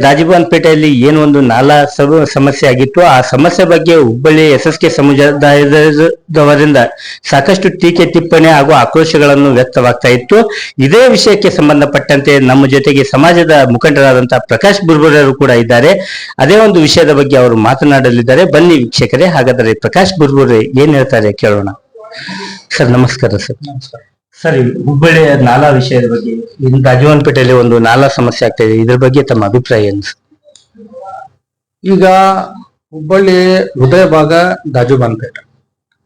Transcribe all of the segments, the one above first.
ದಾಜಿಬಾನ್ಪೇಟೆಯಲ್ಲಿ ಏನು ಒಂದು ನಾಲಾ ಸಮಸ್ಯೆ ಆಗಿತ್ತು. ಆ ಸಮಸ್ಯೆ ಬಗ್ಗೆ ಹುಬ್ಬಳ್ಳಿ SSK ಸಮುದಾಯದವರಿಂದ ಸಾಕಷ್ಟು ಟೀಕೆ ಟಿಪ್ಪಣಿ ಹಾಗೂ ಆಕ್ರೋಶಗಳನ್ನು ವ್ಯಕ್ತವಾಗ್ತಾ ಇತ್ತು. ಇದೇ ವಿಷಯಕ್ಕೆ ಸಂಬಂಧಪಟ್ಟಂತೆ ನಮ್ಮ ಜೊತೆಗೆ ಸಮಾಜದ ಮುಖಂಡರಾದಂತಹ ಪ್ರಕಾಶ್ ಬುರ್ಬುರರು ಕೂಡ ಇದ್ದಾರೆ. ಅದೇ ಒಂದು ವಿಷಯದ ಬಗ್ಗೆ ಅವರು ಮಾತನಾಡಲಿದ್ದಾರೆ. ಬನ್ನಿ ವೀಕ್ಷಕರೇ, ಹಾಗಾದರೆ ಪ್ರಕಾಶ್ ಬುರ್ಬುರೆ ಏನ್ ಹೇಳ್ತಾರೆ ಕೇಳೋಣ. ಸರ್ ನಮಸ್ಕಾರ. ನಮಸ್ಕಾರ ಸರ್, ಹುಬ್ಬಳ್ಳಿಯ ನಾಲಾ ವಿಷಯದ ಬಗ್ಗೆ, ದಾಜಿವಾನ್ಪೇಟೆಯಲ್ಲಿ ಒಂದು ನಾಲಾ ಸಮಸ್ಯೆ ಆಗ್ತಾ ಇದೆ, ಇದ್ರ ಬಗ್ಗೆ ತಮ್ಮ ಅಭಿಪ್ರಾಯ ಏನು? ಈಗ ಹುಬ್ಬಳ್ಳಿ ಹೃದಯ ಭಾಗ ದಾಜಿವಾನ್ಪೇಟೆ,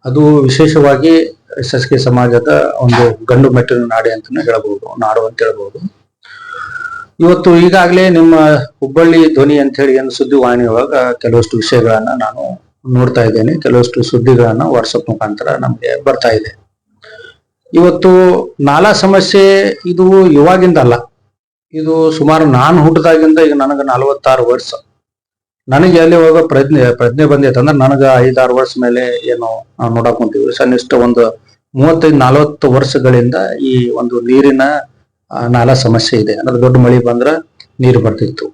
ಅದು ವಿಶೇಷವಾಗಿ SSK ಸಮಾಜದ ಒಂದು ಗಂಡು ಮೆಟ್ಟಿನ ನಾಡಿ ಅಂತಾನೆ ಹೇಳಬಹುದು, ನಾಡು ಅಂತ ಹೇಳ್ಬಹುದು. ಇವತ್ತು ಈಗಾಗಲೇ ನಿಮ್ಮ ಹುಬ್ಬಳ್ಳಿ ಧ್ವನಿ ಅಂತ ಹೇಳಿ ಏನು ಸುದ್ದಿವಾಹಿನಿ ಒಳಗ ಕೆಲವಷ್ಟು ವಿಷಯಗಳನ್ನ ನಾನು ನೋಡ್ತಾ ಇದ್ದೇನೆ. ಕೆಲವಷ್ಟು ಸುದ್ದಿಗಳನ್ನ ವಾಟ್ಸಪ್ ಮುಖಾಂತರ ನಮ್ಗೆ ಬರ್ತಾ ಇದೆ. ಇವತ್ತು ನಾಲಾ ಸಮಸ್ಯೆ ಇದು ಇವಾಗಿಂದ ಅಲ್ಲ, ಇದು ಸುಮಾರು ನಾನು ಹುಟ್ಟಿದಾಗಿಂದ ಈಗ ನನಗೆ 46 ವರ್ಷ. ನನಗೆ ಅಲ್ಲಿ ಹೋಗೋ ಪ್ರಜ್ಞೆ ಬಂದೈತೆ ಅಂದ್ರೆ ನನಗೆ 5-6 ವರ್ಷ ಮೇಲೆ ಏನೋ ನಾವು ನೋಡಕ್ ಕುಂತೀವಿ. ಸನ್ನಿಷ್ಠ ಒಂದು 35-40 ವರ್ಷಗಳಿಂದ ಈ ಒಂದು ನೀರಿನ ನಾಲಾ ಸಮಸ್ಯೆ ಇದೆ. ಅಂದ್ರೆ ದೊಡ್ಡ ಮಳಿ ಬಂದ್ರ ನೀರು ಬರ್ತಿತ್ತು,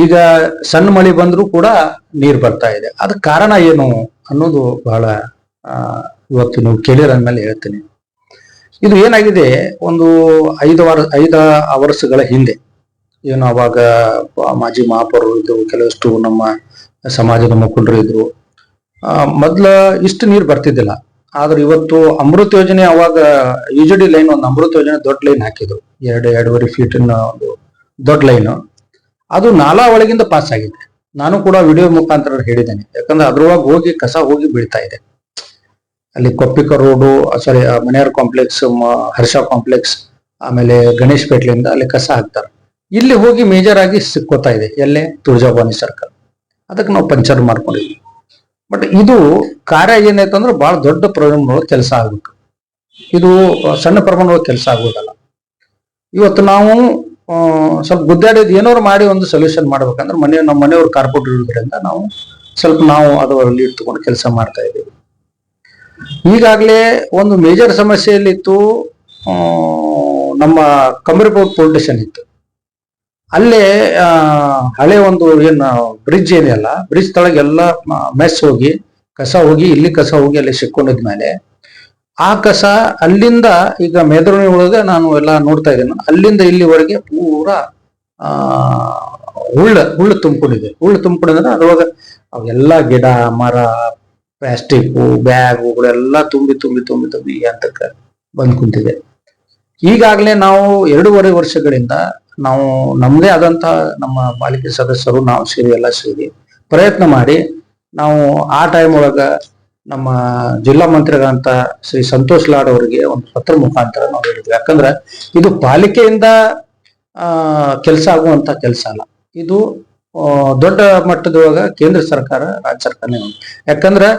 ಈಗ ಸಣ್ಣ ಮಳಿ ಬಂದ್ರೂ ಕೂಡ ನೀರು ಬರ್ತಾ ಇದೆ. ಅದಕ್ಕೆ ಕಾರಣ ಏನು ಅನ್ನೋದು ಬಹಳ ಇವತ್ತು ನೀವು ಕೇಳಿರಂದ್ಮೇಲೆ ಹೇಳ್ತೀನಿ. ಇದು ಏನಾಗಿದೆ, ಒಂದು 5 ವರ್ಷಗಳ ಹಿಂದೆ ಏನು ಅವಾಗ ಮಾಜಿ ಮಹಾಪೌರರು ಇದ್ರು, ಕೆಲವಷ್ಟು ನಮ್ಮ ಸಮಾಜದ ಮುಖಂಡರು ಇದ್ರು. ಮೊದ್ಲ ಇಷ್ಟು ನೀರು ಬರ್ತಿದ್ದಿಲ್ಲ. ಆದ್ರೆ ಇವತ್ತು ಅಮೃತ ಯೋಜನೆ, ಅವಾಗ UGD ಲೈನ್, ಒಂದು ಅಮೃತ ಯೋಜನೆ ದೊಡ್ಡ ಲೈನ್ ಹಾಕಿದ್ರು, 2-2.5 ಫೀಟಿನ ಒಂದು ದೊಡ್ಡ ಲೈನ್. ಅದು ನಾಲಾ ಒಳಗಿಂದ ಪಾಸ್ ಆಗಿದೆ. ನಾನು ಕೂಡ ವಿಡಿಯೋ ಮುಖಾಂತರ ಹೇಳಿದ್ದೇನೆ. ಯಾಕಂದ್ರೆ ಅದ್ರೊಳಗೆ ಹೋಗಿ ಕಸ ಹೋಗಿ ಬೀಳ್ತಾ ಇದೆ. ಅಲ್ಲಿ ಕೊಪ್ಪಿಕ ರೋಡು, ಸಾರಿ ಮನೆಯರ್ ಕಾಂಪ್ಲೆಕ್ಸ್, ಹರ್ಷ ಕಾಂಪ್ಲೆಕ್ಸ್, ಆಮೇಲೆ ಗಣೇಶ್ ಪೇಟ್ಲಿಂದ ಅಲ್ಲಿ ಕಸ ಹಾಕ್ತಾರೆ. ಇಲ್ಲಿ ಹೋಗಿ ಮೇಜರ್ ಆಗಿ ಸಿಕ್ಕೋತಾ ಇದೆ, ಎಲ್ಲೇ ತುಳಜಾಭವಾನಿ ಸರ್ಕಲ್. ಅದಕ್ಕೆ ನಾವು ಪಂಚರ್ ಮಾಡ್ಕೊಂಡಿದ್ವಿ. ಬಟ್ ಇದು ಕಾರ್ಯ ಏನಾಯ್ತಂದ್ರೆ ಬಹಳ ದೊಡ್ಡ ಪ್ರಮಾಣದೊಳಗೆ ಕೆಲಸ ಆಗ್ಬೇಕು. ಇದು ಸಣ್ಣ ಪ್ರಮಾಣದೊಳಗೆ ಕೆಲಸ ಆಗೋದಲ್ಲ. ಇವತ್ತು ನಾವು ಸ್ವಲ್ಪ ಗುದ್ದಾಡಿದ್ ಏನಾದ್ರು ಮಾಡಿ ಒಂದು ಸೊಲ್ಯೂಷನ್ ಮಾಡ್ಬೇಕಂದ್ರೆ ನಮ್ಮ ಮನೆಯವ್ರು ಕಾರ್ಪೊರೇಟರ್ ಇರೋದ್ರಿಂದ ನಾವು ಅದರಲ್ಲಿ ಇಟ್ಕೊಂಡು ಕೆಲಸ ಮಾಡ್ತಾ ಇದ್ದೀವಿ. ಈಗಾಗಲೇ ಒಂದು ಮೇಜರ್ ಸಮಸ್ಯೆಯಲ್ಲಿತ್ತು, ನಮ್ಮ ಕಮರಿಪುರ ಪೊಲೀಸ್ ಸ್ಟೇಷನ್ ಇತ್ತು. ಅಲ್ಲೇ ಹಳೆ ಒಂದು ಏನು ಬ್ರಿಡ್ಜ್ ಏನಿಲ್ಲ, ಬ್ರಿಡ್ಜ್ ತಳಗೆ ಎಲ್ಲ ಮೆಸ್ ಹೋಗಿ ಕಸ ಹೋಗಿ ಇಲ್ಲಿ ಕಸ ಹೋಗಿ ಅಲ್ಲಿ ಸಿಕ್ಕೊಂಡಿದ್ಮೇಲೆ ಆ ಕಸ ಅಲ್ಲಿಂದ ಈಗ ಮೇದರಣಿ ಒಳಗೆ ನಾನು ಎಲ್ಲ ನೋಡ್ತಾ ಇದ್ದೇನೆ, ಅಲ್ಲಿಂದ ಇಲ್ಲಿವರೆಗೆ ಪೂರಾ ಹುಳ್ಳು ತುಂಬಿಕೊಂಡಿದೆ. ಹುಳ್ಳು ತುಂಬಿಕೊಂಡಿದ್ರೆ ಅದ್ರೊಳಗೆ ಅವೆಲ್ಲ ಗಿಡ ಮರ ಪ್ಲಾಸ್ಟಿಕ್ ಬ್ಯಾಗುಗಳೆಲ್ಲ ತುಂಬಿ ಅಂತಕ್ಕೆ ಬಂದ್ ಕುಂತಿದೆ. ಈಗಾಗಲೇ ನಾವು 2.5 ವರ್ಷಗಳಿಂದ ನಾವು ನಮ್ಮದೇ ಆದಂತ ನಮ್ಮ ಪಾಲಿಕೆ ಸದಸ್ಯರು ನಾವು ಸೇರಿ ಪ್ರಯತ್ನ ಮಾಡಿ ನಾವು ಆ ಟೈಮ್ ಒಳಗ ನಮ್ಮ ಜಿಲ್ಲಾ ಮಂತ್ರಿಗಳಂತ ಶ್ರೀ ಸಂತೋಷ್ ಲಾಡ್ ಅವರಿಗೆ ಒಂದು ಪತ್ರ ಮುಖಾಂತರ ನಾವು ಹೇಳಿದ್ವಿ. ಯಾಕಂದ್ರೆ ಇದು ಪಾಲಿಕೆಯಿಂದ ಕೆಲಸ ಆಗುವಂತ ಕೆಲಸ ಅಲ್ಲ, ಇದು ದೊಡ್ಡ ಮಟ್ಟದೊಳಗ ಕೇಂದ್ರ ಸರ್ಕಾರ ರಾಜ್ಯ ಸರ್ಕಾರನೇ. ಯಾಕಂದ್ರೆ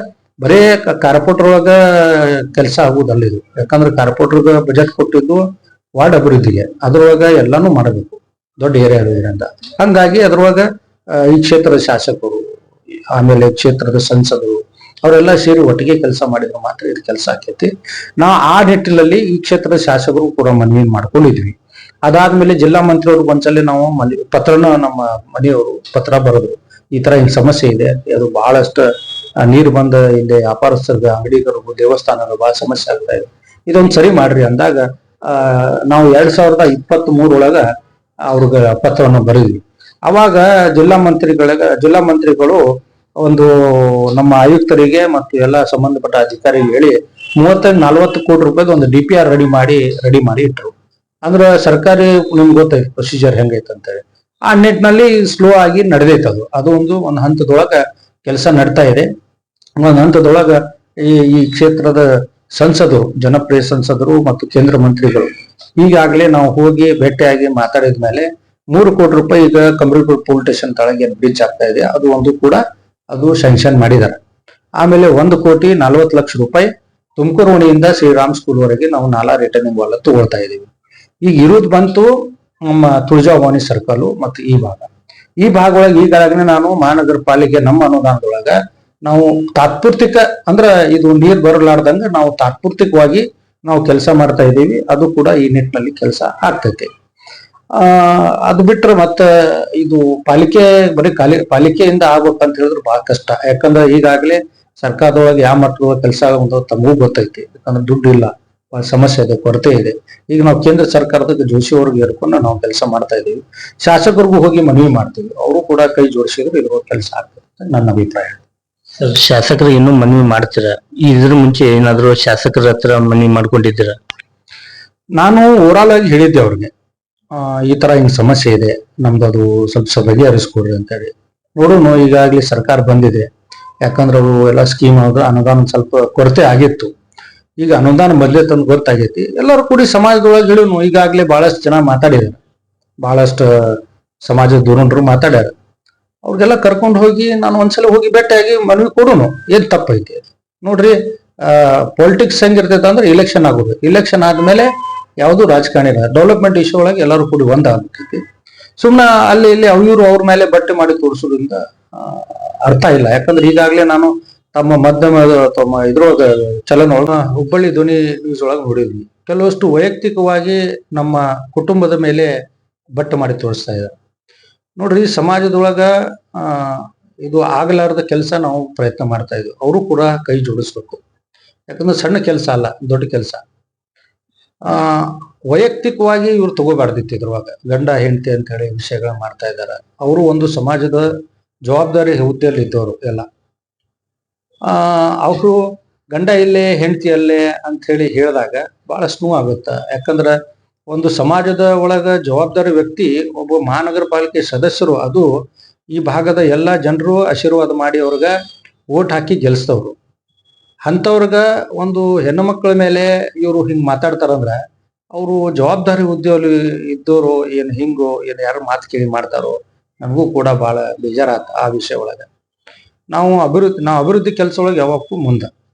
ಬರೇ ಕಾರ್ಪೊರೇಟರ್ ಒಳಗ ಕೆಲಸ ಆಗುವುದಲ್ಲ ಇದು. ಯಾಕಂದ್ರೆ ಕಾರ್ಪೊರೇಟರ್ಗೆ ಬಜೆಟ್ ಕೊಟ್ಟಿದ್ದು ವಾರ್ಡ್ ಅಭಿವೃದ್ಧಿಗೆ, ಅದ್ರೊಳಗ ಎಲ್ಲಾನು ಮಾಡಬೇಕು, ದೊಡ್ಡ ಏರಿಯಾ ಇರೋದ್ರಿಂದ. ಹಂಗಾಗಿ ಅದ್ರೊಳಗ ಈ ಕ್ಷೇತ್ರದ ಶಾಸಕರು, ಆಮೇಲೆ ಕ್ಷೇತ್ರದ ಸಂಸದರು ಅವರೆಲ್ಲ ಸೇರಿ ಒಟ್ಟಿಗೆ ಕೆಲಸ ಮಾಡಿದ್ರೆ ಮಾತ್ರ ಇದು ಕೆಲಸ ಆಕೈತಿ. ನಾವು ಆ ನಿಟ್ಟಿನಲ್ಲಿ ಈ ಕ್ಷೇತ್ರದ ಶಾಸಕರು ಕೂಡ ಮನವಿ ಮಾಡ್ಕೊಂಡಿದ್ವಿ. ಅದಾದ್ಮೇಲೆ ಜಿಲ್ಲಾ ಮಂತ್ರಿಯವ್ರಿಗೆ ಒಂದ್ಸಲ ನಾವು ಪತ್ರನ ನಮ್ಮ ಮನೆಯವರು ಪತ್ರ ಬರೆದ್ರು, ಈ ತರ ಹಿಂಗ್ ಸಮಸ್ಯೆ ಇದೆ, ಅದು ಬಹಳಷ್ಟು ನೀರು ಬಂದ ಇಲ್ಲಿ ವ್ಯಾಪಾರಸ್ಥರಿಗೆ, ಅಂಗಡಿಗರಿಗೂ, ದೇವಸ್ಥಾನಗಳು ಬಹಳ ಸಮಸ್ಯೆ ಆಗ್ತಾ ಇದೆ, ಇದೊಂದು ಸರಿ ಮಾಡ್ರಿ ಅಂದಾಗ ನಾವು 2023 ಒಳಗ ಅವ್ರಿಗೆ ಪತ್ರವನ್ನು ಬರೆದ್ವಿ. ಅವಾಗ ಜಿಲ್ಲಾ ಮಂತ್ರಿಗಳು ಒಂದು ನಮ್ಮ ಆಯುಕ್ತರಿಗೆ ಮತ್ತು ಎಲ್ಲ ಸಂಬಂಧಪಟ್ಟ ಅಧಿಕಾರಿಗೆ ಹೇಳಿ 35-40 ಕೋಟಿ ರೂಪಾಯಿದ ಒಂದು DPR ರೆಡಿ ಮಾಡಿ ಇಟ್ರು. ಅಂದ್ರೆ ಸರ್ಕಾರಿ ನಿಮ್ಗೆ ಗೊತ್ತೈತೆ ಪ್ರೊಸೀಜರ್ ಹೆಂಗೈತೆ ಅಂತೇಳಿ. ಆ ನಿಟ್ಟಿನಲ್ಲಿ ಸ್ಲೋ ಆಗಿ ನಡೆದೈತೆ. ಅದು ಒಂದು ಹಂತದೊಳಗ ಕೆಲಸ ನಡ್ತಾ ಇದೆ. ಒಂದು ಹಂತದೊಳಗ ಈ ಕ್ಷೇತ್ರದ ಸಂಸದರು, ಜನಪ್ರಿಯ ಸಂಸದರು ಮತ್ತು ಕೇಂದ್ರ ಮಂತ್ರಿಗಳು ಈಗಾಗಲೇ ನಾವು ಹೋಗಿ ಭೇಟಿಯಾಗಿ ಮಾತಾಡಿದ ಮೇಲೆ 3 ಕೋಟಿ ರೂಪಾಯಿ ಈಗ ಕಮರಿಪುರ ಪೊಲೀಸ್ ಸ್ಟೇಷನ್ ತಳಗೆ ಬ್ರಿಡ್ಜ್ ಆಗ್ತಾ ಇದೆ, ಅದು ಸ್ಯಾಂಕ್ಷನ್ ಮಾಡಿದ್ದಾರೆ. ಆಮೇಲೆ 1,40,00,000 ರೂಪಾಯಿ ತುಮಕೂರು ಓಣಿಯಿಂದ ಶ್ರೀರಾಮ್ ಸ್ಕೂಲ್ ವರೆಗೆ ನಾವು ನಾಲಾ ರಿಟರ್ನಿಂಗ್ ವಾಲ್ ತಗೊಳ್ತಾ ಇದೀವಿ. ಈಗ ಇರೋದು ಬಂತು ನಮ್ಮ ತುಳಜಾಭವಾನಿ ಸರ್ಕಲ್ ಮತ್ತು ಈ ಭಾಗ ಒಳಗೆ ಈಗಾಗಲೇ ನಾನು ಮಹಾನಗರ ಪಾಲಿಕೆ ನಮ್ಮ ಅನುದಾನದೊಳಗ ನಾವು ತಾತ್ಪೂರ್ತಿಕ ಅಂದ್ರೆ ಇದು ನೀರು ಬರಲಾರ್ದಂಗ ನಾವು ತಾತ್ಪೂರ್ತಿಕವಾಗಿ ನಾವು ಕೆಲಸ ಮಾಡ್ತಾ ಇದ್ದೀವಿ. ಅದು ಕೂಡ ಈ ನಿಟ್ಟಿನಲ್ಲಿ ಕೆಲಸ ಆಗ್ತೈತೆ. ಆ ಅದು ಬಿಟ್ರೆ ಮತ್ತೆ ಇದು ಪಾಲಿಕೆ ಬರೀ ಪಾಲಿಕೆಯಿಂದ ಆಗ್ಬೇಕಂತ ಹೇಳಿದ್ರೆ ಬಹಳ ಕಷ್ಟ. ಯಾಕಂದ್ರೆ ಈಗಾಗಲೇ ಸರ್ಕಾರದೊಳಗೆ ಯಾವ ಮಟ್ಟದ ಕೆಲಸ ಆಗುವಂತ ತಮಗೂ ಗೊತ್ತೈತಿ. ಯಾಕಂದ್ರೆ ದುಡ್ಡು ಇಲ್ಲ, ಬಹಳ ಸಮಸ್ಯೆ ಇದೆ, ಕೊರತೆ ಇದೆ. ಈಗ ನಾವು ಕೇಂದ್ರ ಸರ್ಕಾರದ ಜೋಶಿ ಅವ್ರಿಗೆ ಹೇಳ್ಕೊಂಡು ನಾವು ಕೆಲಸ ಮಾಡ್ತಾ ಇದೀವಿ. ಶಾಸಕರಿಗೂ ಹೋಗಿ ಮನವಿ ಮಾಡ್ತೀವಿ, ಅವರು ಕೂಡ ಕೈ ಜೋಡಿಸಿದ್ರೆ ಇರೋ ಕೆಲಸ ಆಗ್ತದೆ ನನ್ನ ಅಭಿಪ್ರಾಯ. ಸರ್, ಶಾಸಕರು ಇನ್ನೂ ಮನವಿ ಮಾಡ್ತೀರಾ? ಇದ್ರ ಮುಂಚೆ ಏನಾದ್ರು ಶಾಸಕರ ಹತ್ರ ಮನವಿ ಮಾಡ್ಕೊಂಡಿದ್ದೀರಾ? ನಾನು ಓವರಾಲ್ ಆಗಿ ಹೇಳಿದ್ದೆ ಅವ್ರಿಗೆ, ಈ ತರ ಹಿಂಗ್ ಸಮಸ್ಯೆ ಇದೆ, ನಮ್ದು ಅದು ಸ್ವಲ್ಪ ಬಗೆಹರಿಸ್ಕೊಡ್ರಿ ಅಂತ ಹೇಳಿ. ನೋಡೋಣ, ಈಗಾಗಲೇ ಸರ್ಕಾರ ಬಂದಿದೆ. ಯಾಕಂದ್ರೆ ಅವು ಎಲ್ಲ ಸ್ಕೀಮ್ ಅನುದಾನ ಸ್ವಲ್ಪ ಕೊರತೆ ಆಗಿತ್ತು. ಈಗ ಅನುದಾನ ಮೊದಲೇ ತಂದು ಗೊತ್ತಾಗೈತಿ. ಎಲ್ಲರೂ ಕೂಡಿ ಸಮಾಜದೊಳಗೆ ಹೇಳೋನು. ಈಗಾಗಲೇ ಬಹಳಷ್ಟು ಜನ ಮಾತಾಡಿದ್ದಾರೆ, ಬಹಳಷ್ಟು ಸಮಾಜದ ಧುರೀಣರು ಮಾತಾಡ್ಯಾರ. ಅವ್ರಿಗೆಲ್ಲ ಕರ್ಕೊಂಡು ಹೋಗಿ ನಾನು ಒಂದ್ಸಲ ಹೋಗಿ ಭೇಟಿಯಾಗಿ ಮನವಿ ಕೊಡೋನು. ಏನ್ ತಪ್ಪೈತಿ ನೋಡ್ರಿ. ಪೊಲಿಟಿಕ್ಸ್ ಹೆಂಗಿರ್ತೈತೆ ಅಂದ್ರೆ ಇಲೆಕ್ಷನ್ ಆಗೋದು. ಇಲೆಕ್ಷನ್ ಆದ್ಮೇಲೆ ಯಾವುದು ರಾಜಕಾರಣಿ ಇಲ್ಲ, ಡೆವಲಪ್ಮೆಂಟ್ ಇಶ್ಯೂ ಒಳಗೆ ಎಲ್ಲರೂ ಕೂಡಿ ಒಂದಾಗ್ತೈತಿ. ಸುಮ್ಮನೆ ಅಲ್ಲಿ ಇಲ್ಲಿ ಅವ್ರ ಮೇಲೆ ಬಟ್ಟೆ ಮಾಡಿ ತೋರಿಸೋದ್ರಿಂದ ಅರ್ಥ ಇಲ್ಲ. ಯಾಕಂದ್ರೆ ಈಗಾಗಲೇ ನಾನು ತಮ್ಮ ಇದ್ರೊಳಗ ಹುಬ್ಬಳ್ಳಿ ಧ್ವನಿ ನ್ಯೂಸ್ ಒಳಗೆ ನೋಡಿದ್ವಿ. ಕೆಲವಷ್ಟು ವೈಯಕ್ತಿಕವಾಗಿ ನಮ್ಮ ಕುಟುಂಬದ ಮೇಲೆ ಬಟ್ಟೆ ಮಾಡಿ ತೋರಿಸ್ತಾ ಇದ್ದಾರೆ. ನೋಡ್ರಿ, ಸಮಾಜದೊಳಗ ಇದು ಆಗಲಾರದ ಕೆಲಸ ನಾವು ಪ್ರಯತ್ನ ಮಾಡ್ತಾ ಇದ್ವಿ. ಅವರು ಕೂಡ ಕೈ ಜೋಡಿಸ್ಬೇಕು. ಯಾಕಂದ್ರೆ ಸಣ್ಣ ಕೆಲಸ ಅಲ್ಲ, ದೊಡ್ಡ ಕೆಲಸ. ವೈಯಕ್ತಿಕವಾಗಿ ಇವ್ರು ತಗೋಬಾರ್ದಿತ್ತು. ಇದ್ರೊಳಗ ಗಂಡ ಹೆಂಡತಿ ಅಂತ ಹೇಳಿ ವಿಷಯಗಳನ್ನ ಮಾಡ್ತಾ ಇದ್ದಾರೆ. ಅವರು ಒಂದು ಸಮಾಜದ ಜವಾಬ್ದಾರಿ ಹುದ್ದೆಯಲ್ಲಿ ಇದ್ದವರು ಎಲ್ಲ. ಅವರು ಗಂಡ ಇಲ್ಲೇ ಹೆಂಡತಿ ಅಲ್ಲೇ ಅಂತ ಹೇಳಿ ಹೇಳಿದಾಗ ಬಹಳಷ್ಟು ನೋವು ಆಗುತ್ತೆ. ಯಾಕಂದ್ರ ಒಂದು ಸಮಾಜದ ಒಳಗ ಜವಾಬ್ದಾರಿ ವ್ಯಕ್ತಿ ಒಬ್ಬ ಮಹಾನಗರ ಪಾಲಿಕೆ ಸದಸ್ಯರು. ಅದು ಈ ಭಾಗದ ಎಲ್ಲಾ ಜನರು ಆಶೀರ್ವಾದ ಮಾಡಿ ಅವ್ರಿಗೆ ಓಟ್ ಹಾಕಿ ಗೆಲ್ಸ್ತವ್ರು. ಅಂಥವ್ರಗ ಒಂದು ಹೆಣ್ಣು ಮಕ್ಕಳ ಮೇಲೆ ಇವರು ಹಿಂಗ್ ಮಾತಾಡ್ತಾರಂದ್ರ ಅವರು ಜವಾಬ್ದಾರಿ ಹುದ್ದೆಯಲ್ಲಿ ಇದ್ದವರು ಏನ್ ಹಿಂಗೋ ಏನ್ ಯಾರು ಮಾತು ಕೇಳಿ ಮಾಡ್ತಾರೋ. ನಮಗೂ ಕೂಡ ಬಹಳ ಬೇಜಾರಾತ ಆ ವಿಷಯ ಒಳಗ. ನಾವು ಅಭಿವೃದ್ಧಿ ಕೆಲಸ ಒಳಗೆ ಯಾವಾಗೂ ಮುಂದೆ.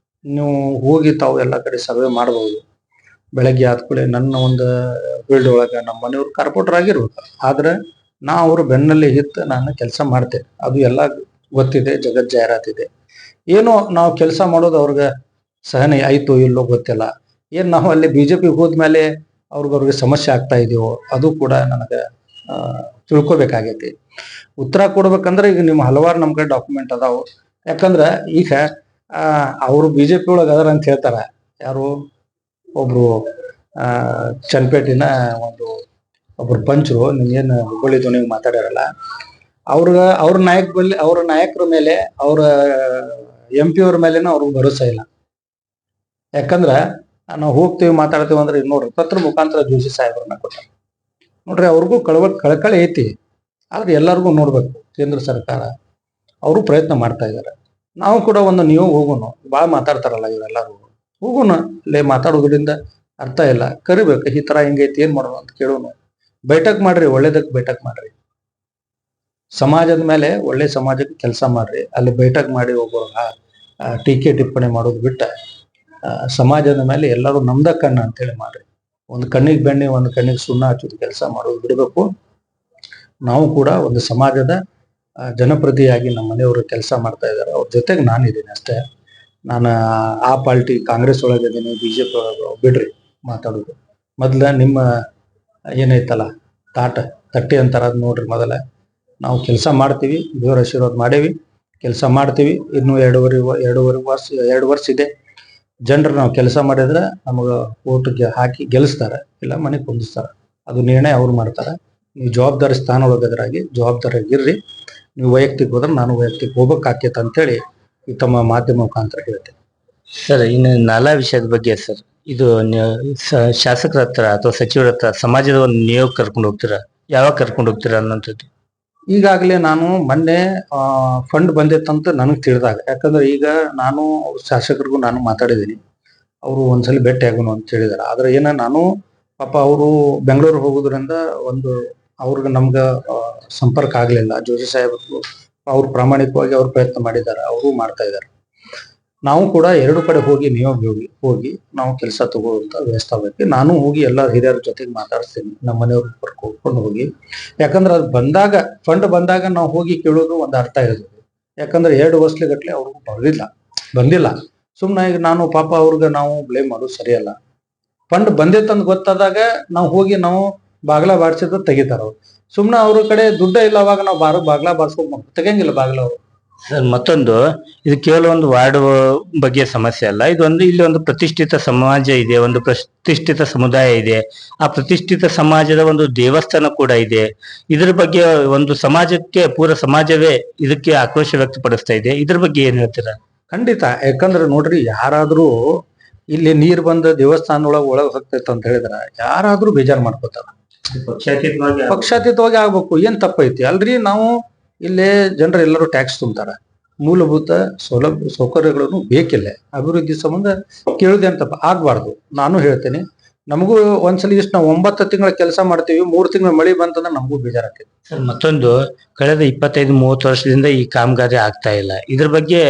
ನೀವು ಹೋಗಿ ತಾವು ಎಲ್ಲ ಕಡೆ ಸರ್ವೆ ಮಾಡಬಹುದು. ಬೆಳಗ್ಗೆ ಆದ ಕೂಡಲೇ ನನ್ನ ಒಂದು ಫೀಲ್ಡ್ ಒಳಗ ನಮ್ಮ ಮನೆಯವ್ರು ಕಾರ್ಪೊರೇಟರ್ ಆಗಿರ್ಬೇಕು, ಆದ್ರೆ ನಾ ಅವ್ರ ಬೆನ್ನಲ್ಲಿ ಹಿತ್ತು ನಾನು ಕೆಲಸ ಮಾಡ್ತೇನೆ. ಅದು ಎಲ್ಲ ಗೊತ್ತಿದೆ, ಜಗತ್ ಜಾಹೀರಾತಿದೆ. ಏನೋ ನಾವು ಕೆಲಸ ಮಾಡೋದು ಅವ್ರಿಗೆ ಸಹನೆ ಆಯ್ತು ಇಲ್ಲೋ ಗೊತ್ತಿಲ್ಲ. ಏನ್ ನಾವು ಅಲ್ಲಿ ಬಿಜೆಪಿ ಹೋದ್ಮೇಲೆ ಅವ್ರಿಗೆ ಸಮಸ್ಯೆ ಆಗ್ತಾ ಇದೆಯೋ ಅದು ಕೂಡ ನನಗೆ ತಿಳ್ಕೊಬೇಕಾಗೈತಿ. ಉತ್ತರ ಕೊಡ್ಬೇಕಂದ್ರೆ ಈಗ ನಿಮ್ಮ ಹಲವಾರು ನಮ್ ಕಡೆ ಡಾಕ್ಯುಮೆಂಟ್ ಅದಾವು. ಯಾಕಂದ್ರ ಈಗ ಅವರು ಬಿಜೆಪಿ ಒಳಗೆ ಅದರ ಅಂತ ಹೇಳ್ತಾರ. ಯಾರು ಒಬ್ರು ಚನ್ನಪೇಟಿನ ಒಬ್ರು ಪಂಚರು ನಿಮ್ಗೇನು ಹುಬ್ಬಳ್ಳಿ ಧ್ವನಿಗೆ ಮಾತಾಡ್ಯಾರಲ್ಲ, ಅವ್ರ ನಾಯಕರ ಮೇಲೆ ಅವ್ರ MP ಅವ್ರ ಮೇಲೇನೂ ಅವ್ರಿಗೆ ಭರೋಸೆ ಇಲ್ಲ. ಯಾಕಂದ್ರ ನಾವು ಹೋಗ್ತೀವಿ ಮಾತಾಡ್ತೀವಿ ಅಂದ್ರೆ ನೋಡ್ರಿ ಪತ್ರ ಮುಖಾಂತರ ಜೋಶಿ ಸಾಹೇಬ್ರನ್ನ ಕೊಟ್ಟಾರ. ನೋಡ್ರಿ, ಅವ್ರಿಗೂ ಕಳಕಳಿ ಐತಿ. ಆದ್ರೆ ಎಲ್ಲರಿಗೂ ನೋಡ್ಬೇಕು, ಕೇಂದ್ರ ಸರ್ಕಾರ ಅವರು ಪ್ರಯತ್ನ ಮಾಡ್ತಾ ಇದ್ದಾರೆ. ನಾವು ಕೂಡ ನೀವು ಹೋಗೋಣ. ಭಾಳ ಮಾತಾಡ್ತಾರಲ್ಲ ಇವರೆಲ್ಲರೂ, ಹೋಗೋಣ. ಅಲ್ಲೇ ಮಾತಾಡೋದ್ರಿಂದ ಅರ್ಥ ಇಲ್ಲ. ಕರಿಬೇಕು, ಈ ತರ ಹಿಂಗೈತಿ, ಏನ್ ಮಾಡೋಣ ಅಂತ ಕೇಳೋಣ. ಬೈಠಕ್ ಮಾಡ್ರಿ, ಒಳ್ಳೇದಕ್ಕೆ ಬೈಠಕ್ ಮಾಡ್ರಿ. ಸಮಾಜದ ಮೇಲೆ ಒಳ್ಳೆ ಸಮಾಜಕ್ಕೆ ಕೆಲಸ ಮಾಡ್ರಿ. ಅಲ್ಲಿ ಬೈಠಕ್ ಮಾಡಿ ಒಬ್ಬರು ಟೀಕೆ ಟಿಪ್ಪಣಿ ಮಾಡೋದು ಬಿಟ್ಟ ಸಮಾಜದ ಮೇಲೆ ಎಲ್ಲರೂ ನಮ್ದ ಕಣ್ಣ ಅಂತೇಳಿ ಮಾಡ್ರಿ. ಒಂದು ಕಣ್ಣಿಗೆ ಬೆಣ್ಣೆ, ಒಂದು ಕಣ್ಣಿಗೆ ಸುಣ್ಣ ಹಚ್ಚೋದು ಕೆಲಸ ಮಾಡೋದು ಬಿಡಬೇಕು. ನಾವು ಕೂಡ ಒಂದು ಸಮಾಜದ ಜನಪ್ರತಿಯಾಗಿ ನಮ್ಮ ಮನೆಯವರು ಕೆಲಸ ಮಾಡ್ತಾ ಇದ್ದಾರೆ. ಅವ್ರ ಜೊತೆಗೆ ನಾನಿದ್ದೀನಿ ಅಷ್ಟೇ. ನಾನು ಆ ಪಾರ್ಟಿ ಕಾಂಗ್ರೆಸ್ ಒಳಗಿದ್ದೀನಿ, BJP ಒಳಗೆ ಬಿಡ್ರಿ ಮಾತಾಡೋದು. ಮೊದ್ಲ ನಿಮ್ಮ ಏನೈತಲ್ಲ ತಟ್ಟಿ ಅಂತಾರ, ಅದ್ ನೋಡ್ರಿ. ಮೊದಲ ನಾವು ಕೆಲಸ ಮಾಡ್ತೀವಿ, ದೇವರ ಆಶೀರ್ವಾದ ಮಾಡೇವಿ, ಕೆಲಸ ಮಾಡ್ತೀವಿ. ಇನ್ನು 2 ವರ್ಷ ಇದೆ. ಜನರು ನಾವು ಕೆಲಸ ಮಾಡಿದ್ರೆ ನಮಗೆ ಓಟಿಗೆ ಹಾಕಿ ಗೆಲ್ಲಿಸ್ತಾರೆ, ಇಲ್ಲ ಮನೆಗೆ ಕುಂದಿಸ್ತಾರೆ. ಅದು ನಿರ್ಣಯ ಅವ್ರು ಮಾಡ್ತಾರೆ. ನೀವು ಜವಾಬ್ದಾರಿ ಸ್ಥಾನ ಒಳಗದ್ರಾಗಿ ಜವಾಬ್ದಾರಿಯಾಗಿರ್ರಿ. ನೀವು ವೈಯಕ್ತಿಕ ಹೋದ್ರೆ ನಾನು ವೈಯಕ್ತಿಕ ಹೋಗ್ಬೇಕಾಕೇತ ಅಂತೇಳಿ ಈ ತಮ್ಮ ಮಾಧ್ಯಮ ಮುಖಾಂತರ ಹೇಳ್ತೇನೆ. ಸರ್, ಇನ್ನು ನಾಲಾ ವಿಷಯದ ಬಗ್ಗೆ ಸರ್, ಇದು ಶಾಸಕರ ಹತ್ರ ಅಥವಾ ಸಚಿವರ ಹತ್ರ ಸಮಾಜದ ಒಂದು ನಿಯೋಗ ಕರ್ಕೊಂಡು ಹೋಗ್ತೀರಾ? ಯಾವಾಗ ಕರ್ಕೊಂಡು ಹೋಗ್ತೀರಾ ಅನ್ನೋಂಥದ್ದು? ಈಗಾಗಲೇ ನಾನು ಮೊನ್ನೆ ಫಂಡ್ ಬಂದಿತ್ತಂತ ನನಗೆ ತಿಳಿದಾಗ, ಯಾಕಂದ್ರೆ ಈಗ ನಾನು ಶಾಸಕರಿಗೂ ನಾನು ಮಾತಾಡಿದ್ದೀನಿ. ಅವರು ಒಂದ್ಸಲ ಭೇಟಿ ಆಗೋಣ ಅಂತ ಹೇಳಿದಾರೆ. ಆದ್ರೆ ನಾನು ಪಾಪ ಅವರು ಬೆಂಗಳೂರು ಹೋಗೋದ್ರಿಂದ ಅವ್ರಿಗೆ ನಮ್ಗ ಸಂಪರ್ಕ ಆಗ್ಲಿಲ್ಲ. ಜೋಶಿ ಸಾಹೇಬರು ಅವ್ರು ಪ್ರಾಮಾಣಿಕವಾಗಿ ಅವ್ರು ಪ್ರಯತ್ನ ಮಾಡಿದ್ದಾರೆ, ಅವರು ಮಾಡ್ತಾ ಇದ್ದಾರೆ. ನಾವು ಕೂಡ 2 ಕಡೆ ಹೋಗಿ ಹೋಗಿ ನಾವು ಕೆಲಸ ತಗೋಂತ ವ್ಯವಸ್ಥೆ ಆಗಬೇಕು. ನಾನು ಹೋಗಿ ಎಲ್ಲ ಹಿರಿಯರ ಜೊತೆಗೆ ಮಾತಾಡ್ತೀನಿ, ನಮ್ಮ ಮನೆಯವ್ರ ಕರ್ಕೊಂಡು ಹೋಗಿ. ಯಾಕಂದ್ರೆ ಅದು ಫಂಡ್ ಬಂದಾಗ ನಾವು ಹೋಗಿ ಕೇಳೋದು ಒಂದು ಅರ್ಥ ಇರ್ತದೆ. ಯಾಕಂದ್ರೆ 2 ವರ್ಷಗಟ್ಲೆ ಅವ್ರಿಗೂ ಬಂದಿಲ್ಲ. ಸುಮ್ಮನೆ ಈಗ ನಾನು ಪಾಪ ಅವ್ರಿಗೆ ನಾವು ಬ್ಲೇಮ್ ಮಾಡೋದು ಸರಿಯಲ್ಲ. ಫಂಡ್ ಬಂದಿತ್ತಂತ ಗೊತ್ತಾದಾಗ ನಾವು ಹೋಗಿ ಬಾಗ್ಲ ಬಾರಿಸಿದ್ರೆ ತೆಗಿತಾರ ಅವ್ರು. ಸುಮ್ನೆ ಅವ್ರ ಕಡೆ ದುಡ್ಡ ಇಲ್ಲ, ಅವಾಗ ನಾವು ಬಾಗ್ಲ ಬಾರಿಸ್ಬೇಕು, ತೆಗಿಯಂಗಿಲ್ಲ ಬಾಗ್ಲ ಅವರು. ಸರ್ ಮತ್ತೊಂದು, ಇದು ಕೇವಲ ಒಂದು ವಾರ್ಡ್ ಬಗ್ಗೆ ಸಮಸ್ಯೆ ಅಲ್ಲ, ಇದೊಂದು ಇಲ್ಲಿ ಒಂದು ಪ್ರತಿಷ್ಠಿತ ಸಮಾಜ ಇದೆ, ಒಂದು ಪ್ರತಿಷ್ಠಿತ ಸಮುದಾಯ ಇದೆ, ಆ ಪ್ರತಿಷ್ಠಿತ ಸಮಾಜದ ಒಂದು ದೇವಸ್ಥಾನ ಕೂಡ ಇದೆ. ಇದ್ರ ಬಗ್ಗೆ ಒಂದು ಸಮಾಜಕ್ಕೆ ಪೂರ ಸಮಾಜವೇ ಇದಕ್ಕೆ ಆಕ್ರೋಶ ವ್ಯಕ್ತಪಡಿಸ್ತಾ ಇದೆ. ಇದ್ರ ಬಗ್ಗೆ ಏನ್ ಹೇಳ್ತೀರಾ? ಖಂಡಿತ. ಯಾಕಂದ್ರೆ ನೋಡ್ರಿ, ಯಾರಾದ್ರೂ ಇಲ್ಲಿ ನೀರ್ ಬಂದ ದೇವಸ್ಥಾನದೊಳಗೆ ಒಳಗ್ ಹೋಗ್ತೈತೆ ಅಂತ ಹೇಳಿದ್ರ ಯಾರಾದ್ರೂ ಬೇಜಾರ್ ಮಾಡ್ಕೋತಾರ. ಪಕ್ಷಾತೀತವಾಗಿ ಆಗ್ಬೇಕು. ಏನ್ ತಪ್ಪೈತಿ ಅಲ್ರಿ? ನಾವು ಇಲ್ಲೇ ಜನರೆಲ್ಲರೂ ಟ್ಯಾಕ್ಸ್ ತುಂಬ್ತಾರ, ಮೂಲಭೂತ ಸೌಕರ್ಯಗಳನ್ನು ಬೇಕಿಲ್ಲ, ಅಭಿವೃದ್ಧಿ ಸಂಬಂಧ ಕೇಳುದೇ ಅಂತ ಆಗ್ಬಾರ್ದು. ನಾನು ಹೇಳ್ತೇನೆ, ನಮಗೂ ಒಂದ್ಸಲ ಇಷ್ಟು ನಾವು 9 ತಿಂಗಳ ಕೆಲಸ ಮಾಡ್ತೀವಿ, 3 ತಿಂಗಳ ಮಳಿ ಬಂತಂದ್ರೆ ನಮಗೂ ಬೇಜಾರಾಗ್ತೈತಿ. ಸರ್ ಮತ್ತೊಂದು, ಕಳೆದ 25-30 ವರ್ಷದಿಂದ ಈ ಕಾಮಗಾರಿ ಆಗ್ತಾ ಇಲ್ಲ. ಇದ್ರ ಬಗ್ಗೆ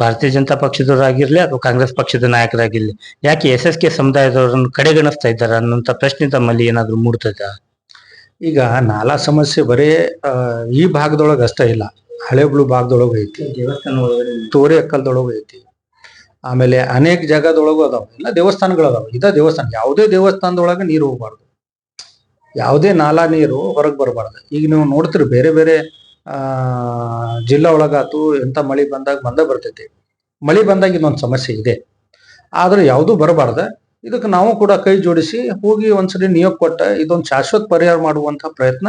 ಭಾರತೀಯ ಜನತಾ ಪಕ್ಷದವರಾಗಿರ್ಲಿ ಅಥವಾ ಕಾಂಗ್ರೆಸ್ ಪಕ್ಷದ ನಾಯಕರಾಗಿರ್ಲಿ ಯಾಕೆ SSK ಸಮುದಾಯದವರನ್ನು ಕಡೆಗಣಿಸ್ತಾ ಇದ್ದಾರೆ ಅನ್ನೋಂಥ ಪ್ರಶ್ನೆ ತಮ್ಮಲ್ಲಿ ಏನಾದ್ರು ಮೂಡ್ತದ? ಈಗ ನಾಲಾ ಸಮಸ್ಯೆ ಬರೇ ಈ ಭಾಗದೊಳಗೆ ಅಷ್ಟೇ ಇಲ್ಲ, ಹಳೆಬ್ಳು ಭಾಗದೊಳಗೂ ಐತಿ, ತೋರೆ ಅಕ್ಕಲ್ದೊಳಗೂ ಐತಿ, ಆಮೇಲೆ ಅನೇಕ ಜಾಗದೊಳಗೂ ಅದಾವ. ಇಲ್ಲ ದೇವಸ್ಥಾನಗಳು ಅದಾವ. ಇದ ದೇವಸ್ಥಾನ, ಯಾವುದೇ ದೇವಸ್ಥಾನದೊಳಗೆ ನೀರು ಹೋಗ್ಬಾರ್ದು, ಯಾವುದೇ ನಾಲಾ ನೀರು ಹೊರಗೆ ಬರಬಾರ್ದು. ಈಗ ನೀವು ನೋಡ್ತೀರಿ ಬೇರೆ ಬೇರೆ ಜಿಲ್ಲಾ ಒಳಗಾತು ಎಂತ ಮಳಿ ಬಂದಾಗ ಬರ್ತೈತಿ. ಮಳಿ ಬಂದಾಗ ಇನ್ನೊಂದು ಸಮಸ್ಯೆ ಇದೆ, ಆದ್ರೆ ಯಾವುದೂ ಬರಬಾರ್ದ. ಇದಕ್ಕೆ ನಾವು ಕೂಡ ಕೈ ಜೋಡಿಸಿ ಹೋಗಿ ಒಂದ್ಸರಿ ನಿಯೋಗ ಕೊಟ್ಟ ಇದೊಂದು ಶಾಶ್ವತ ಪರಿಹಾರ ಮಾಡುವಂತ ಪ್ರಯತ್ನ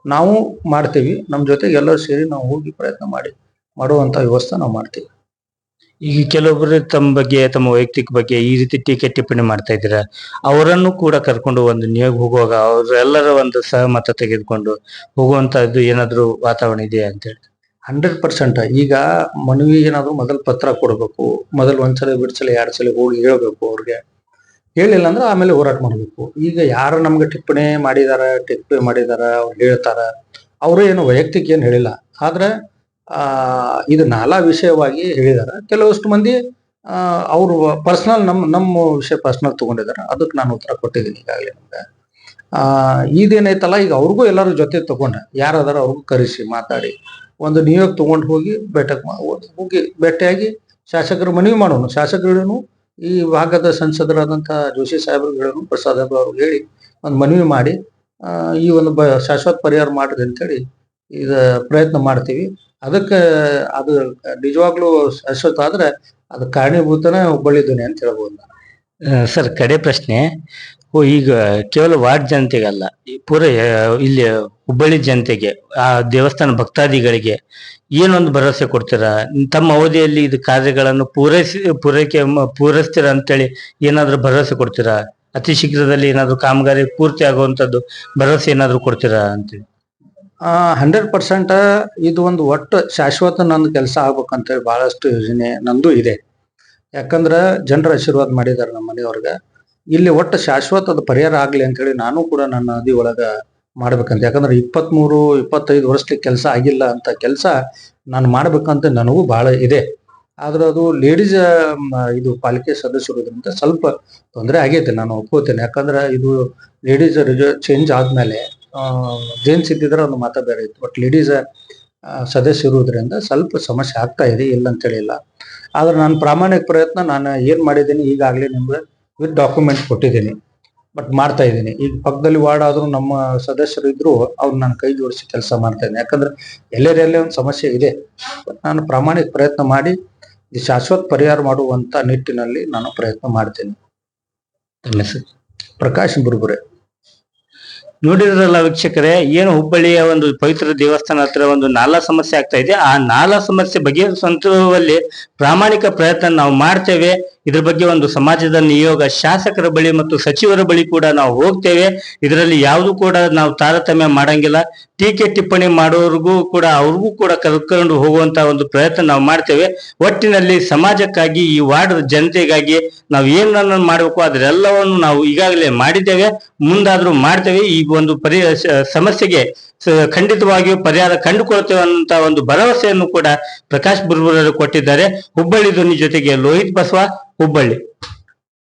ನಾವು ಮಾಡ್ತೀವಿ. ನಮ್ಮ ಜೊತೆಗೆ ಎಲ್ಲರೂ ಸೇರಿ ನಾವು ಹೋಗಿ ಪ್ರಯತ್ನ ಮಾಡುವಂತ ವ್ಯವಸ್ಥೆ ನಾವು ಮಾಡ್ತೀವಿ. ಈಗ ಕೆಲವೊಬ್ಬರು ತಮ್ಮ ಬಗ್ಗೆ, ತಮ್ಮ ವೈಯಕ್ತಿಕ ಬಗ್ಗೆ ಈ ರೀತಿ ಟೀಕೆ ಟಿಪ್ಪಣಿ ಮಾಡ್ತಾ ಇದ್ದೀರಾ, ಅವರನ್ನು ಕೂಡ ಕರ್ಕೊಂಡು ಒಂದು ನಿಯೋಗ ಹೋಗುವಾಗ ಅವರೆಲ್ಲರ ಒಂದು ಸಹಮತ ತೆಗೆದುಕೊಂಡು ಹೋಗುವಂತದ್ದು ಏನಾದ್ರು ವಾತಾವರಣ ಇದೆಯಾ ಅಂತ ಹೇಳಿ? 100%. ಈಗ ಮನವಿ ಏನಾದ್ರು ಮೊದಲು ಪತ್ರ ಕೊಡ್ಬೇಕು, ಮೊದಲು ಒಂದ್ಸಲ ಬಿಡ್ಸಲ 2 ಸಲ ಹೋಗಿ ಹೇಳ್ಬೇಕು. ಅವ್ರಿಗೆ ಹೇಳಿಲ್ಲ ಅಂದ್ರೆ ಆಮೇಲೆ ಹೋರಾಟ ಮಾಡ್ಬೇಕು. ಈಗ ಯಾರು ನಮ್ಗೆ ಟಿಪ್ಪಣಿ ಮಾಡಿದಾರ ಅವ್ರು ಹೇಳ್ತಾರ, ಅವರು ಏನು ವೈಯಕ್ತಿಕ ಏನು ಹೇಳಿಲ್ಲ, ಆದ್ರೆ ಇದು ನಾಲಾ ವಿಷಯವಾಗಿ ಹೇಳಿದಾರ. ಕೆಲವಷ್ಟು ಮಂದಿ ಅವರು ಪರ್ಸನಲ್ ನಮ್ಮ ವಿಷಯ ಪರ್ಸನಲ್ ತಗೊಂಡಿದ್ದಾರೆ. ಅದಕ್ಕೆ ನಾನು ಉತ್ತರ ಕೊಟ್ಟಿದ್ದೀನಿ ಈಗಾಗಲೇ. ನಮ್ಗೆ ಇದೇನೈತಲ್ಲ, ಈಗ ಅವ್ರಿಗೂ ಎಲ್ಲರೂ ಜೊತೆ ತಗೊಂಡ ಯಾರದಾರ ಅವ್ರಿಗೂ ಕರೆಸಿ ಮಾತಾಡಿ ಒಂದು ನಿಯೋಗ ತಗೊಂಡು ಹೋಗಿ ಭೇಟಿಯಾಗಿ ಶಾಸಕರು ಮನವಿ ಮಾಡೋಣ. ಶಾಸಕರು ಈ ಭಾಗದ ಸಂಸದರಾದಂಥ ಜೋಶಿ ಸಾಹೇಬ್ರಿಗೆ ಹೇಳೋನು, ಪ್ರಸಾದ್ ಅವ್ರಿಗೆ ಹೇಳಿ ಒಂದು ಮನವಿ ಮಾಡಿ ಈ ಒಂದು ಶಾಶ್ವತ ಪರಿಹಾರ ಮಾಡ್ರಿ ಅಂತೇಳಿ ಇದು ಪ್ರಯತ್ನ ಮಾಡ್ತೀವಿ. ಅದಕ್ಕೆ ಅದು ನಿಜವಾಗ್ಲೂ ಶಾಶ್ವತ ಆದ್ರೆ ಅದು ಕಾರಣೀಭೂತನೇ ಹುಬ್ಬಳ್ಳಿ ಧ್ವನಿ ಅಂತ ಹೇಳ್ಬೋದು ನಾನು. ಸರ್ ಕಡೆ ಪ್ರಶ್ನೆ, ಈಗ ಕೇವಲ ವಾರ್ಡ್ ಜನತೆಗಲ್ಲ, ಪೂರ ಇಲ್ಲಿ ಹುಬ್ಬಳ್ಳಿ ಜನತೆಗೆ, ಆ ದೇವಸ್ಥಾನ ಭಕ್ತಾದಿಗಳಿಗೆ ಏನೊಂದು ಭರವಸೆ ಕೊಡ್ತೀರಾ? ತಮ್ಮ ಅವಧಿಯಲ್ಲಿ ಇದು ಕಾರ್ಯಗಳನ್ನು ಪೂರೈಸ್ತೀರಾ ಅಂತೇಳಿ ಏನಾದ್ರು ಭರವಸೆ ಕೊಡ್ತೀರಾ? ಅತಿ ಶೀಘ್ರದಲ್ಲಿ ಏನಾದ್ರು ಕಾಮಗಾರಿ ಪೂರ್ತಿ ಆಗುವಂತದ್ದು ಭರವಸೆ ಏನಾದ್ರು ಕೊಡ್ತೀರಾ ಅಂತೇಳಿ? 100% ಇದು ಒಂದು ಒಟ್ಟು ಶಾಶ್ವತ ನನ್ನ ಕೆಲಸ ಆಗ್ಬೇಕಂತೇಳಿ ಬಹಳಷ್ಟು ಯೋಜನೆ ನಂದು ಇದೆ. ಯಾಕಂದ್ರೆ ಜನರ ಆಶೀರ್ವಾದ ಮಾಡಿದ್ದಾರೆ ನಮ್ಮ ಮನೆಯವ್ರಿಗೆ. ಇಲ್ಲಿ ಒಟ್ಟು ಶಾಶ್ವತದ ಪರಿಹಾರ ಆಗ್ಲಿ ಅಂತೇಳಿ ನಾನು ಕೂಡ ನನ್ನ ನದಿ ಒಳಗ ಮಾಡ್ಬೇಕಂತ. ಯಾಕಂದ್ರೆ 23-25 ವರ್ಷಕ್ಕೆ ಕೆಲಸ ಆಗಿಲ್ಲ ಅಂತ ಕೆಲಸ ನಾನು ಮಾಡ್ಬೇಕಂತ ನನಗೂ ಬಹಳ ಇದೆ. ಆದ್ರೆ ಅದು ಲೇಡೀಸ್ ಇದು ಪಾಲಿಕೆ ಸದಸ್ಯರೋದ್ರಿಂದ ಸ್ವಲ್ಪ ತೊಂದರೆ ಆಗೈತೆ, ನಾನು ಒಪ್ಕೋತೇನೆ. ಯಾಕಂದ್ರೆ ಇದು ಲೇಡೀಸ್ ಚೇಂಜ್ ಆದ್ಮೇಲೆ ಜೇನ್ಸ್ ಇದ್ದಿದ್ರೆ ಒಂದು ಮಾತಾ ಬೇರೆ ಇತ್ತು. ಬಟ್ ಲೇಡೀಸ್ ಸದಸ್ಯ ಇರುವುದರಿಂದ ಸ್ವಲ್ಪ ಸಮಸ್ಯೆ ಆಗ್ತಾ ಇದೆ, ಇಲ್ಲ ಅಂತೇಳಿ ಇಲ್ಲ. ಆದ್ರೆ ನಾನು ಪ್ರಾಮಾಣಿಕ ಪ್ರಯತ್ನ ನಾನು ಏನ್ ಮಾಡಿದ್ದೀನಿ ಈಗಾಗಲೇ ನಿಮ್ಗೆ ವಿತ್ ಡಾಕ್ಯುಮೆಂಟ್ ಕೊಟ್ಟಿದ್ದೀನಿ. ಬಟ್ ಮಾಡ್ತಾ ಇದ್ದೀನಿ. ಈಗ ಪಕ್ಕದಲ್ಲಿ ವಾರ್ಡ್ ಆದ್ರೂ ನಮ್ಮ ಸದಸ್ಯರು ಇದ್ರು ಅವ್ರು ನಾನು ಕೈ ಜೋಡಿಸಿ ಕೆಲಸ ಮಾಡ್ತಾ ಇದ್ದೀನಿ. ಯಾಕಂದ್ರೆ ಎಲ್ಲೆಲ್ಲೇ ಒಂದು ಸಮಸ್ಯೆ ಇದೆ. ನಾನು ಪ್ರಾಮಾಣಿಕ ಪ್ರಯತ್ನ ಮಾಡಿ ಈ ಶಾಶ್ವತ ಪರಿಹಾರ ಮಾಡುವಂತ ನಿಟ್ಟಿನಲ್ಲಿ ನಾನು ಪ್ರಯತ್ನ ಮಾಡ್ತೀನಿ. ಪ್ರಕಾಶ್ ಬುರ್ಬುರೆ. ನೋಡಿದ್ರಲ್ಲ ವೀಕ್ಷಕರೇ, ಏನು ಹುಬ್ಬಳ್ಳಿಯ ಒಂದು ಪವಿತ್ರ ದೇವಸ್ಥಾನ ಹತ್ರ ಒಂದು ನಾಲಾ ಸಮಸ್ಯೆ ಆಗ್ತಾ ಇದೆ. ಆ ನಾಲಾ ಸಮಸ್ಯೆ ಬಗೆಹರಿಸುವಲ್ಲಿ ಪ್ರಾಮಾಣಿಕ ಪ್ರಯತ್ನ ನಾವು ಮಾಡ್ತೇವೆ. ಇದ್ರ ಬಗ್ಗೆ ಒಂದು ಸಮಾಜದ ನಿಯೋಗ ಶಾಸಕರ ಬಳಿ ಮತ್ತು ಸಚಿವರ ಬಳಿ ಕೂಡ ನಾವು ಹೋಗ್ತೇವೆ. ಇದರಲ್ಲಿ ಯಾವುದು ಕೂಡ ನಾವು ತಾರತಮ್ಯ ಮಾಡಂಗಿಲ್ಲ. ಟೀಕೆ ಟಿಪ್ಪಣಿ ಮಾಡೋರ್ಗೂ ಕೂಡ ಅವ್ರಿಗೂ ಕೂಡ ಕರ್ಕೊಂಡು ಹೋಗುವಂತ ಒಂದು ಪ್ರಯತ್ನ ನಾವು ಮಾಡ್ತೇವೆ. ಒಟ್ಟಿನಲ್ಲಿ ಸಮಾಜಕ್ಕಾಗಿ, ಈ ವಾರ್ಡ್ ಜನತೆಗಾಗಿ ನಾವು ಏನನ್ನ ಮಾಡಬೇಕು ಅದರೆಲ್ಲವನ್ನು ನಾವು ಈಗಾಗಲೇ ಮಾಡಿದ್ದೇವೆ, ಮುಂದಾದ್ರೂ ಮಾಡ್ತೇವೆ. ಈ ಒಂದು ಸಮಸ್ಯೆಗೆ ಖಂಡಿತವಾಗಿಯೂ ಪರಿಹಾರ ಕಂಡುಕೊಳ್ತೇವೆ ಅನ್ನುವಂತ ಒಂದು ಭರವಸೆಯನ್ನು ಕೂಡ ಪ್ರಕಾಶ್ ಬುರ್ಬುರರು ಕೊಟ್ಟಿದ್ದಾರೆ. ಹುಬ್ಬಳ್ಳಿ ಧ್ವನಿ ಜೊತೆಗೆ ಲೋಹಿತ್ ಬಸವ, ಹುಬ್ಬಳ್ಳಿ.